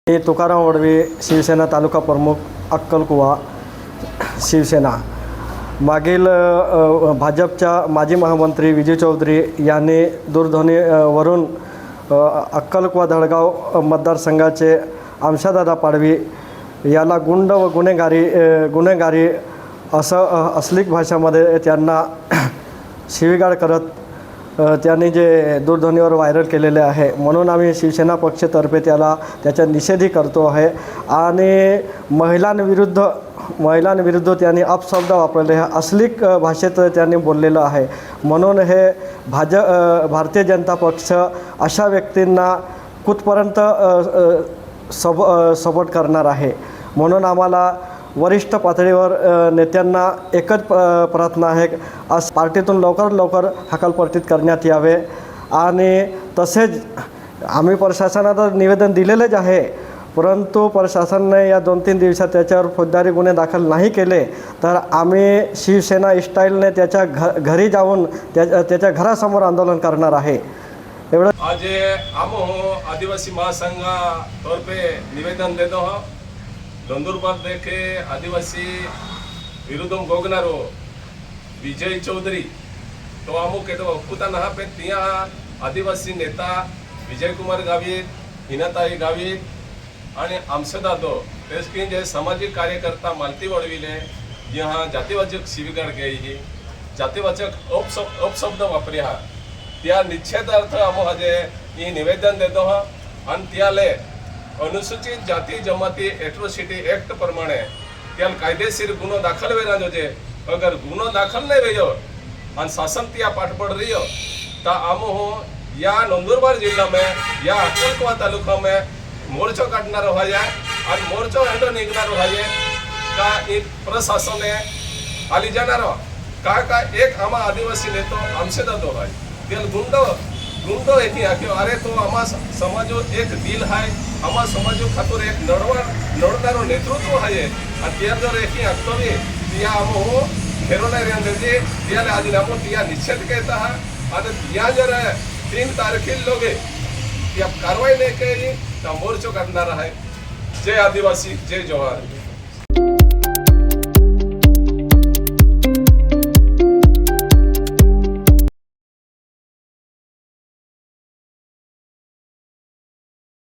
मी तुकाराम वडवे, शिवसेना तालुका प्रमुख, अक्कलकुवा, शिवसेना। मागील भाजपच्या माजी महामंत्री विजय चौधरी यांनी दूरध्वनीवरून अक्कलकुवा धडगाव मतदारसंघाचे आमशादादा पाडवी याला गुंड व गुन्हेगारी असं अश्लील भाषामध्ये त्यांना शिवीगाळ करत त्यांनी जे दूरध्वनीवर व्हायरल केलेले आहे, म्हणून आम्ही शिवसेना पक्षातर्फे त्याचा निषेधही करतो आहे। आणि महिलांविरुद्ध त्यांनी अपशब्द वापरले आहे, अश्लील भाषेत त्यांनी बोललेलं आहे। म्हणून हे भारतीय जनता पक्ष अशा व्यक्तींना कुठपर्यंत सपोर्ट करणार आहे। म्हणून आम्हाला वरिष्ठ पातळीवर नेत्यांना एकच प्रार्थना आहे, आज पार्टीतून लवकर हकालपट्टी करण्यात यावे। आणि तसेच आम्ही प्रशासनाला निवेदन दिलेलेच आहे, परंतु प्रशासनाने या 2-3 दिवसात त्याच्यावर फौजदारी गुन्हे दाखल नाही केले तर आम्ही शिवसेना स्टाईलने त्याच्या घरी जाऊन त्याच्या घरासमोर आंदोलन करणार आहे। एवढं आज आदिवासी महासंघातर्फे निवेदन देतो हो। नंदुरबार देखे आदिवासी विरुद्ध गोगनारो विजय चौधरी तो अमुक तो अपुता नहा पे तिया आदिवासी नेता विजय कुमार गावित, हिनाताई गावित आणि आमसदादो तेसकी जे सामाजिक कार्यकर्ता मालती वडविले जहाँ जातिवाचक शिवीगाळ केली, जातिवाचक अपशब्द वापरिया त्या निषेधार्थ आम्ही हे निवेदन देतो हा। आणि त्याले अनुसूचित जाती जमाती एट्रोसिटी एक्ट प्रमाणे त्याला कायदेशीर गुन्हा दाखल वेना जोजे। अगर गुन्हा दाखल नहीं वेजो और शासन त्या पाठपड़ रही हो तो आमो या नंदुरबार जिला में या अक्कलकुवा तालुका में मोर्चो काटना रहा जाए और मोर्चो हेडो निकला रहा जाए का एक प्रशासन है आली जाना रहा का एक आमा आदिवासी नेतो आमसे दो भाई तेल गुंडो एक अरे तो आमा समाजो एक दिल है, आमा समाजो खातर एक नडणारो नेतृत्व है और त्या जर एक अक्तवी त्या आमो घेरोना रेंदे त्याला आधी आमो त्या निषेध कहता है और त्या जर 3 तारखेला लोगे त्या कारवाई नहीं करी तो मोर्चो करना है। जय आदिवासी, जय जवाहर।